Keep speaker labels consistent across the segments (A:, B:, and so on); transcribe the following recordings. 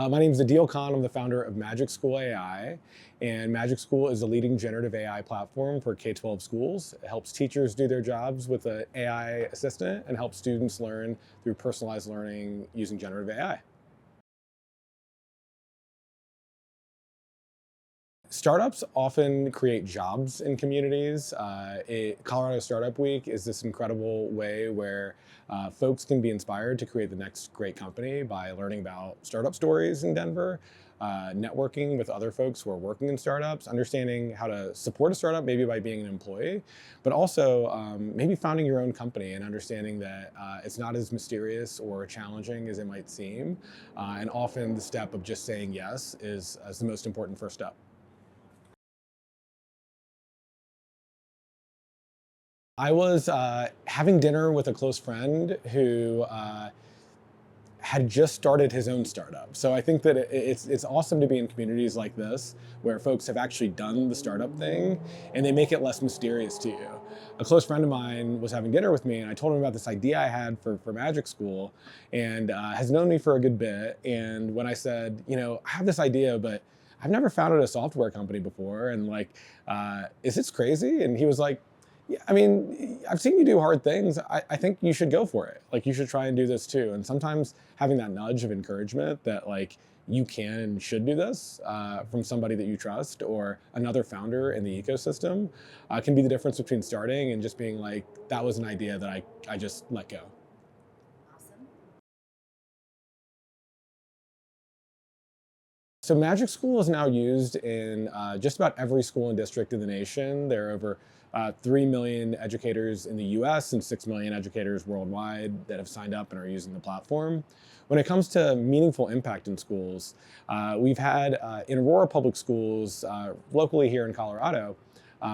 A: My name is Adeel Khan. I'm the founder of MagicSchool AI, and MagicSchool is a leading generative AI platform for K-12 schools. It helps teachers do their jobs with an AI assistant and helps students learn through personalized learning using generative AI. Startups often create jobs in communities. Colorado Startup Week is this incredible way where folks can be inspired to create the next great company by learning about startup stories in Denver, networking with other folks who are working in startups, understanding how to support a startup, maybe by being an employee, but also maybe founding your own company and understanding that it's not as mysterious or challenging as it might seem. And often the step of just saying yes is the most important first step. I was having dinner with a close friend who had just started his own startup. So I think that it's awesome to be in communities like this where folks have actually done the startup thing and they make it less mysterious to you. A close friend of mine was having dinner with me and I told him about this idea I had for Magic School and has known me for a good bit. And when I said, I have this idea, but I've never founded a software company before and is this crazy? And he was like, yeah, I mean, I've seen you do hard things. I think you should go for it. Like you should try and do this too. And sometimes having that nudge of encouragement that you can and should do this from somebody that you trust or another founder in the ecosystem can be the difference between starting and just being like, that was an idea that I just let go.
B: Awesome.
A: So Magic School is now used in just about every school and district in the nation. There are over 3 million educators in the US and 6 million educators worldwide that have signed up and are using the platform. When it comes to meaningful impact in schools, we've had in Aurora Public Schools, locally here in Colorado,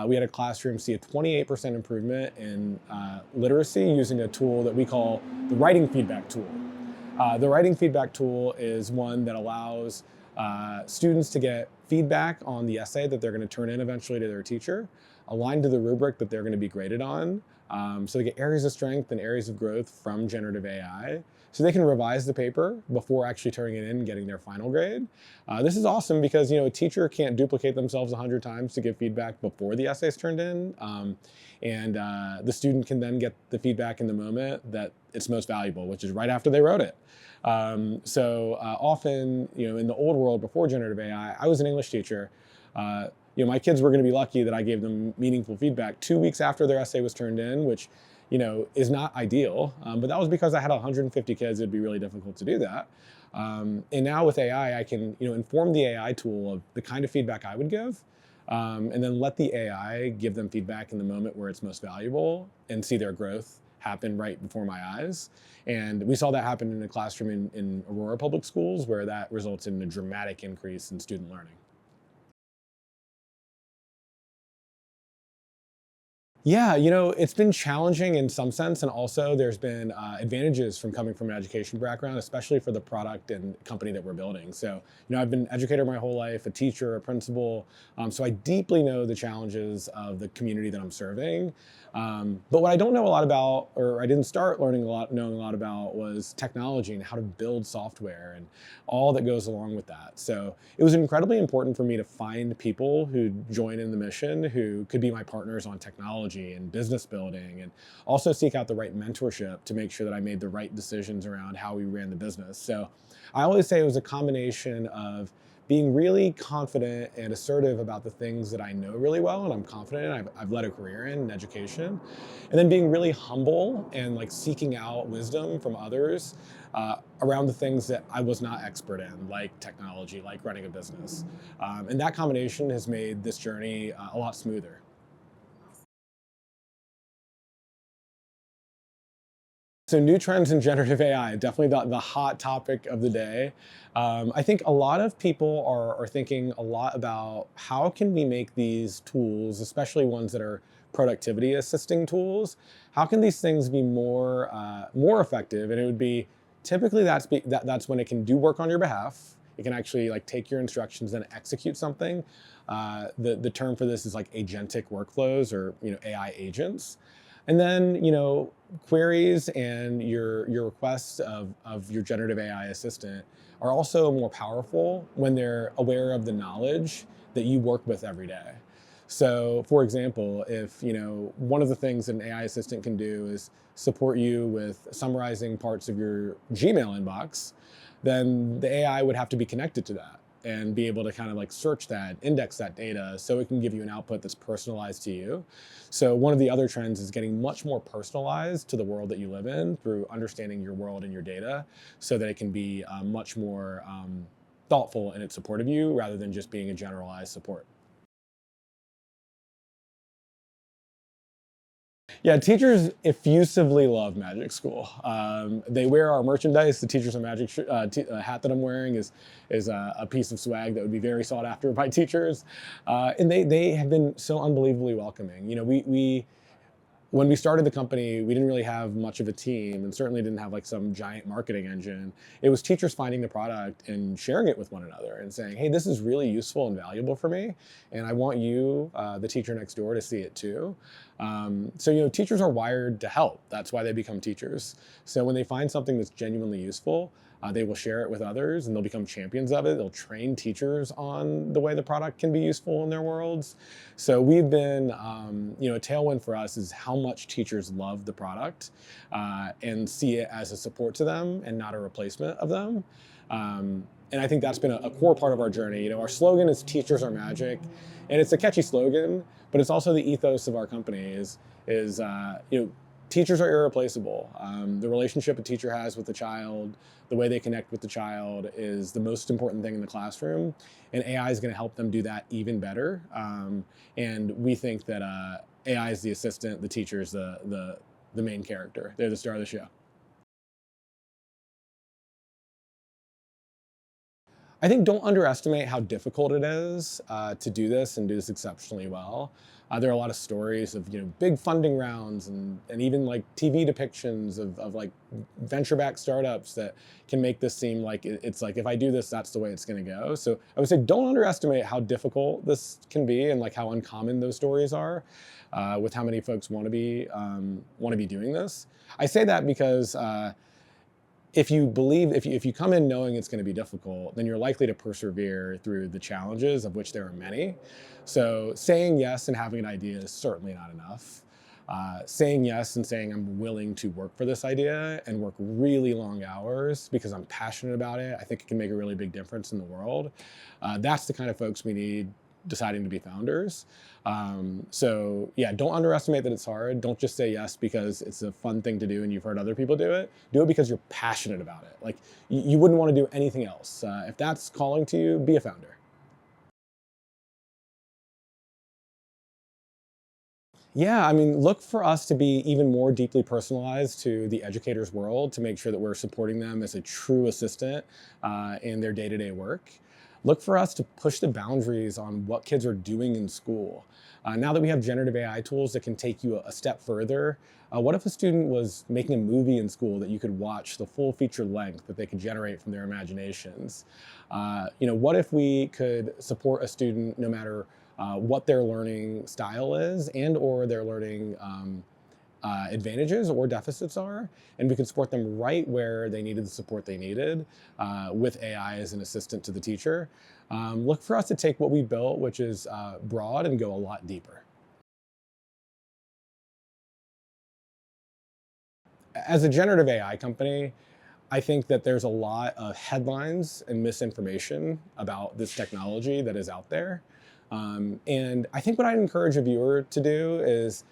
A: we had a classroom see a 28% improvement in literacy using a tool that we call the writing feedback tool. The writing feedback tool is one that allows students to get feedback on the essay that they're going to turn in eventually to their teacher, aligned to the rubric that they're going to be graded on. So they get areas of strength and areas of growth from generative AI. So they can revise the paper before actually turning it in and getting their final grade. This is awesome because a teacher can't duplicate themselves 100 times to give feedback before the essay is turned in. The student can then get the feedback in the moment that it's most valuable, which is right after they wrote it. Often, in the old world before generative AI, I was an English teacher. My kids were going to be lucky that I gave them meaningful feedback 2 weeks after their essay was turned in, which, is not ideal. But that was because I had 150 kids. It'd be really difficult to do that. And now with AI, I can, inform the AI tool of the kind of feedback I would give, and then let the AI give them feedback in the moment where it's most valuable and see their growth happen right before my eyes. And we saw that happen in a classroom in Aurora Public Schools where that results in a dramatic increase in student learning. Yeah, it's been challenging in some sense, and also there's been advantages from coming from an education background, especially for the product and company that we're building. So, I've been an educator my whole life, a teacher, a principal, so I deeply know the challenges of the community that I'm serving. But what I don't know a lot about, or I didn't start knowing a lot about, was technology and how to build software and all that goes along with that. So it was incredibly important for me to find people who join in the mission, who could be my partners on technology and business building, and also seek out the right mentorship to make sure that I made the right decisions around how we ran the business. So I always say it was a combination of being really confident and assertive about the things that I know really well and I'm confident in, I've led a career in education, and then being really humble and seeking out wisdom from others around the things that I was not expert in, like technology, like running a business. And that combination has made this journey a lot smoother. So new trends in generative AI, definitely the hot topic of the day. I think a lot of people are thinking a lot about how can we make these tools, especially ones that are productivity assisting tools, how can these things be more effective? And it would be typically that's when it can do work on your behalf. It can actually take your instructions and execute something. The term for this is agentic workflows or AI agents. And then, queries and your requests of your generative AI assistant are also more powerful when they're aware of the knowledge that you work with every day. So, for example, if one of the things an AI assistant can do is support you with summarizing parts of your Gmail inbox, then the AI would have to be connected to that and be able to kind of like search that, index that data so it can give you an output that's personalized to you. So one of the other trends is getting much more personalized to the world that you live in through understanding your world and your data so that it can be much more thoughtful in its support of you rather than just being a generalized support. Yeah, teachers effusively love Magic School. They wear our merchandise. The Teachers of Magic hat that I'm wearing is a piece of swag that would be very sought after by teachers, and they have been so unbelievably welcoming. We when we started the company, we didn't really have much of a team and certainly didn't have like some giant marketing engine. It was teachers finding the product and sharing it with one another and saying, hey, this is really useful and valuable for me. And I want you, the teacher next door, to see it too. So, teachers are wired to help. That's why they become teachers. So when they find something that's genuinely useful, they will share it with others and they'll become champions of it. They'll train teachers on the way the product can be useful in their worlds. So we've been, a tailwind for us is how much teachers love the product and see it as a support to them and not a replacement of them. And I think that's been a core part of our journey. Our slogan is "Teachers are magic," and it's a catchy slogan, but it's also the ethos of our company. Is teachers are irreplaceable. The relationship a teacher has with the child, the way they connect with the child, is the most important thing in the classroom, and AI is going to help them do that even better. And we think that AI is the assistant, the teacher is the main character. They're the star of the show. I think don't underestimate how difficult it is to do this and do this exceptionally well. There are a lot of stories of big funding rounds and even like TV depictions of like venture-backed startups that can make this seem like it's like if I do this, that's the way it's going to go. So I would say don't underestimate how difficult this can be and like how uncommon those stories are with how many folks want to be doing this. I say that because. If you come in knowing it's going to be difficult, then you're likely to persevere through the challenges, of which there are many. So saying yes and having an idea is certainly not enough. Saying yes and saying I'm willing to work for this idea and work really long hours because I'm passionate about it, I think it can make a really big difference in the world. That's the kind of folks we need deciding to be founders. So yeah, don't underestimate that it's hard. Don't just say yes because it's a fun thing to do and you've heard other people do it. Do it because you're passionate about it. Like you wouldn't want to do anything else. If that's calling to you, be a founder. Yeah, I mean, look for us to be even more deeply personalized to the educator's world to make sure that we're supporting them as a true assistant in their day-to-day work. Look for us to push the boundaries on what kids are doing in school. Now that we have generative AI tools that can take you a step further, what if a student was making a movie in school that you could watch the full feature length that they could generate from their imaginations? What if we could support a student no matter what their learning style is and or their learning advantages or deficits are, and we can support them right where they needed the support they needed with AI as an assistant to the teacher. Look for us to take what we built, which is broad, and go a lot deeper. As a generative AI company, I think that there's a lot of headlines and misinformation about this technology that is out there. And I think what I'd encourage a viewer to do is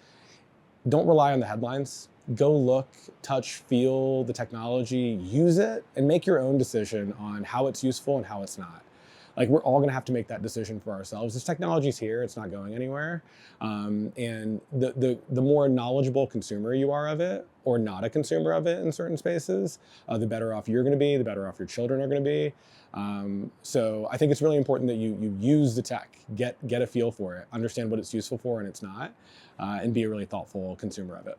A: don't rely on the headlines. Go look, touch, feel the technology, use it, and make your own decision on how it's useful and how it's not. Like we're all going to have to make that decision for ourselves. This technology's here; it's not going anywhere. And the more knowledgeable consumer you are of it, or not a consumer of it in certain spaces, the better off you're going to be. The better off your children are going to be. So I think it's really important that you use the tech, get a feel for it, understand what it's useful for and it's not, and be a really thoughtful consumer of it.